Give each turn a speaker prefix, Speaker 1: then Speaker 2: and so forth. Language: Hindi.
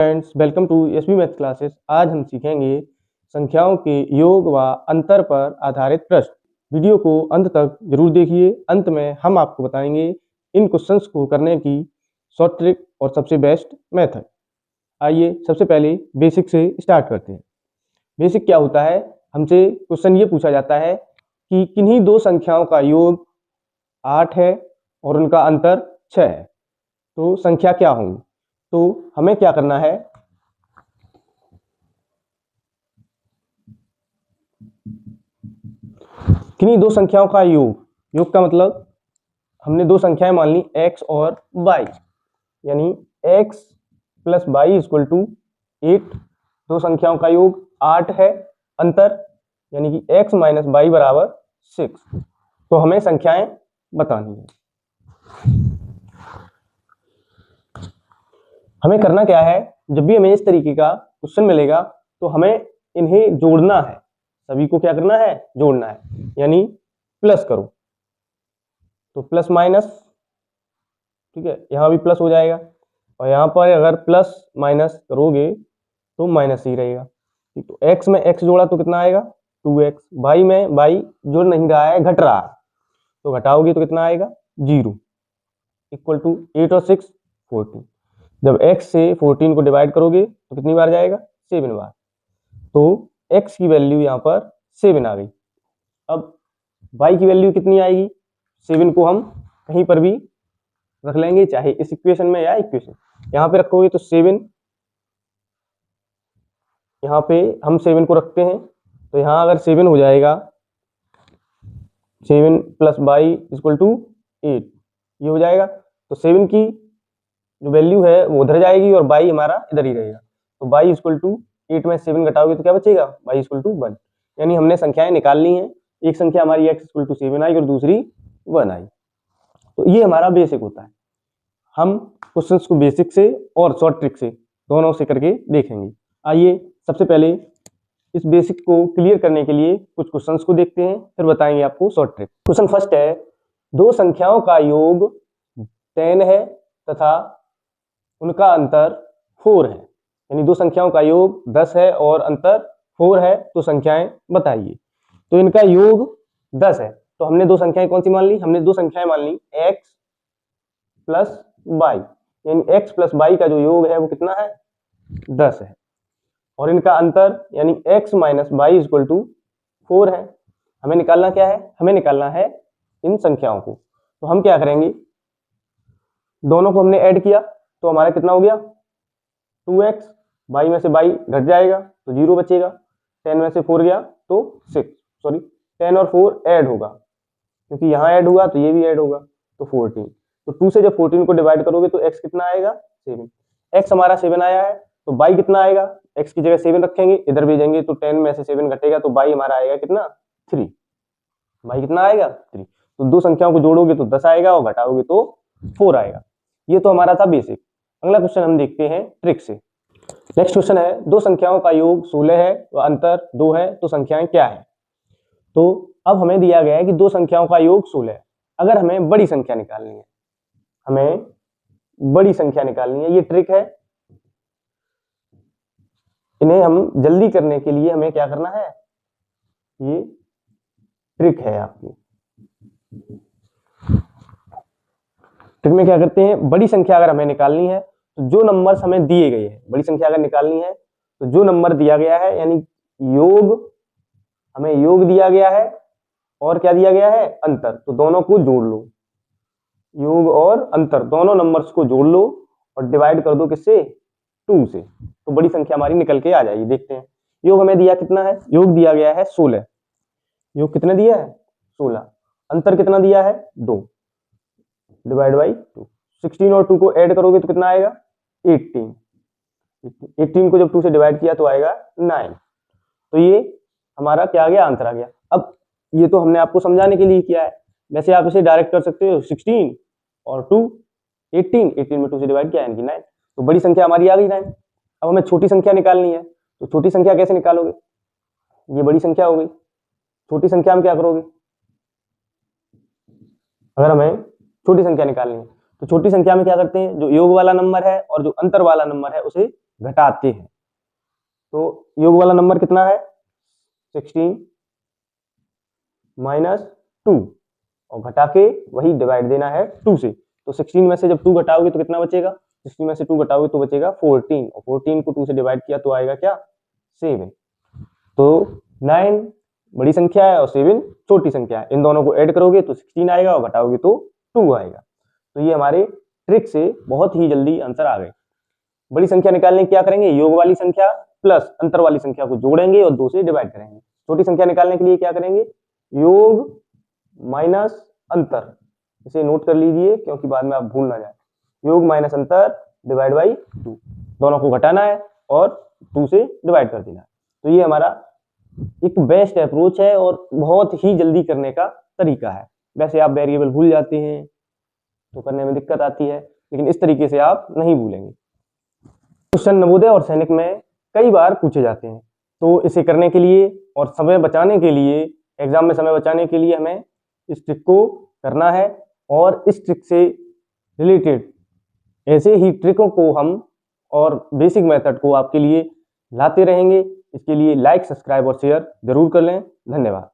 Speaker 1: Friends, welcome to SB math classes. आज हम सीखेंगे संख्याओं के योग व अंतर पर आधारित प्रश्न। वीडियो को अंत तक जरूर देखिए। अंत में हम आपको बताएंगे इन क्वेश्चंस को करने की शॉर्ट ट्रिक और सबसे बेस्ट मेथड। आइए सबसे पहले बेसिक से स्टार्ट करते हैं। बेसिक क्या होता है? हमसे क्वेश्चन ये पूछा जाता है कि किन्हीं दो संख्याओं का योग 8 है और उनका अंतर 6 है, तो संख्या क्या होंगी? तो हमें क्या करना है, किन्हीं दो संख्याओं का योग। योग का मतलब हमने दो संख्याएं मान ली x और y, यानी x plus y equal to 8। दो संख्याओं का योग 8 है, अंतर यानी कि x माइनस वाई बराबर 6। तो हमें संख्याएं बतानी है। हमें करना क्या है, जब भी हमें इस तरीके का क्वेश्चन मिलेगा तो हमें इन्हें जोड़ना है। सभी को क्या करना है? जोड़ना है, यानी प्लस करो तो प्लस माइनस, ठीक है, यहां भी प्लस हो जाएगा और यहां पर अगर प्लस माइनस करोगे तो माइनस ही रहेगा। तो x में x जोड़ा तो कितना आएगा? 2x। y में y जुड़ नहीं रहा है, घट रहा है, तो घटाओगे तो कितना आएगा? 0 इक्वल टू 8 और 6 14। जब x से 14 को डिवाइड करोगे तो कितनी बार जाएगा? 7 बार। तो x की वैल्यू यहाँ पर 7 आ गई। अब y की वैल्यू कितनी आएगी? 7 को हम कहीं पर भी रख लेंगे, चाहे इस इक्वेशन में या इक्वेशन, यहाँ पे रखोगे तो 7, यहाँ पे हम 7 को रखते हैं तो यहाँ अगर 7 हो जाएगा, 7 प्लस वाई इक्वल टू 8, ये हो जाएगा। तो 7 की जो वैल्यू है वो उधर जाएगी और y हमारा इधर ही रहेगा। तो y इक्वल टू 8 में 7 घटाओगे तो क्या बचेगा? y equal to 1। यानी हमने संख्याएं निकाल ली हैं। एक संख्या हमारी x इक्वल टू 7 आई और दूसरी 1 आई। तो ये हमारा बेसिक होता है। हम क्वेश्चंस को बेसिक से और शॉर्ट ट्रिक से दोनों से करके देखेंगे। आइए सबसे पहले इस बेसिक को क्लियर करने के लिए कुछ क्वेश्चंस को देखते हैं, फिर बताएंगे आपको शॉर्ट ट्रिक। क्वेश्चन फर्स्ट है, दो संख्याओं का योग 10 है तथा उनका अंतर 4 है। यानी दो संख्याओं का योग 10 है और अंतर 4 है, तो संख्याएं बताइए। तो इनका योग 10 है, तो हमने दो संख्याएं कौन सी मान ली? हमने दो संख्याएं मान ली x प्लस वाई, यानी x प्लस वाई का जो योग है वो कितना है? 10 है। और इनका अंतर यानी x minus y equal to 4 है। हमें निकालना क्या है? हमें निकालना है इन संख्याओं को। तो हम क्या करेंगे, दोनों को हमने ऐड किया तो हमारा कितना हो गया? 2x, y में से y घट जाएगा तो 0 बचेगा, 10 में से 4 गया तो 6, सॉरी 10 और 4 ऐड होगा, क्योंकि यहाँ ऐड हुआ तो ये भी ऐड होगा, तो 14। तो 2 से जब 14 को डिवाइड करोगे तो x कितना आएगा? 7। x हमारा 7 आया है, तो y कितना आएगा? x की जगह 7 रखेंगे, इधर भेजेंगे तो 10 में से 7 घटेगा तो y हमारा आएगा कितना? 3। y कितना आएगा? 3। तो दो संख्याओं को जोड़ोगे तो 10 आएगा और घटाओगे तो 4 आएगा। ये तो हमारा था बेसिक। अगला क्वेश्चन हम देखते हैं ट्रिक से। नेक्स्ट क्वेश्चन है, दो संख्याओं का योग 16 है व अंतर 2 है, तो संख्याएं क्या है? तो अब हमें दिया गया है कि दो संख्याओं का योग 16 है। अगर हमें बड़ी संख्या निकालनी है, हमें बड़ी संख्या निकालनी है, ये ट्रिक है। इन्हें हम जल्दी करने के लिए हमें क्या करना है, ये ट्रिक है आपकी। ट्रिक में क्या करते हैं, बड़ी संख्या अगर हमें निकालनी है तो जो नंबर्स हमें दिए गए हैं, बड़ी संख्या अगर निकालनी है तो जो नंबर दिया गया है, यानी योग, हमें योग दिया गया है और क्या दिया गया है? अंतर। तो दोनों को जोड़ लो, योग और अंतर दोनों नंबर्स को जोड़ लो और डिवाइड कर दो किससे? 2 से, तो बड़ी संख्या हमारी निकल के आ जाएगी। देखते हैं, योग हमें दिया कितना है? योग दिया गया है 16। योग कितने दिया है? 16। अंतर कितना दिया है? 2, डिवाइड बाई 2। 16 और 2 को ऐड करोगे तो कितना आएगा? 18। 18 को जब 2 से डिवाइड किया तो आएगा 9। तो ये हमारा क्या आ गया? आंसर आ गया। अब ये तो हमने आपको समझाने के लिए किया है, वैसे आप इसे डायरेक्ट कर सकते हो। 16 और 2 18, 18 में 2 से डिवाइड किया यानी कि 9। तो बड़ी संख्या हमारी आ गई 9। अब हमें छोटी संख्या निकालनी है, तो छोटी संख्या कैसे निकालोगे? ये बड़ी संख्या हो गई, छोटी संख्या में क्या करोगे? अगर हमें छोटी संख्या निकालनी है तो छोटी संख्या में क्या करते हैं, जो योग वाला नंबर है और जो अंतर वाला नंबर है उसे घटाते हैं। तो योग वाला नंबर कितना है 16 माइनस 2 और घटा के वही डिवाइड देना है 2 से। तो 16 में से जब 2 घटाओगे तो कितना बचेगा, 16 में से 2 घटाओगे तो बचेगा 14 और 14 को 2 से डिवाइड किया तो आएगा क्या 7। तो 9 बड़ी संख्या है और 7 छोटी संख्या है, इन दोनों को ऐड करोगे तो 16 आएगा और घटाओगे तो 2 आएगा। तो ये हमारे ट्रिक से बहुत ही जल्दी आंसर आ गए। बड़ी संख्या निकालने क्या करेंगे, योग वाली संख्या प्लस अंतर वाली संख्या को जोड़ेंगे और 2 से डिवाइड करेंगे। छोटी संख्या निकालने के लिए क्या करेंगे, योग माइनस अंतर, इसे नोट कर लीजिए क्योंकि बाद में आप भूल ना जाए। योग माइनस अंतर डिवाइड बाई 2, दोनों को घटाना है और 2 से डिवाइड कर देना है। तो ये हमारा एक बेस्ट अप्रोच है और बहुत ही जल्दी करने का तरीका है। वैसे आप वेरिएबल भूल जाते हैं तो करने में दिक्कत आती है, लेकिन इस तरीके से आप नहीं भूलेंगे। क्वेश्चन नवोदय और सैनिक में कई बार पूछे जाते हैं, तो इसे करने के लिए और समय बचाने के लिए, एग्जाम में समय बचाने के लिए हमें इस ट्रिक को करना है और इस ट्रिक से रिलेटेड ऐसे ही ट्रिकों को हम और बेसिक मेथड को आपके लिए लाते रहेंगे। इसके लिए लाइक, सब्सक्राइब और शेयर जरूर कर लें। धन्यवाद।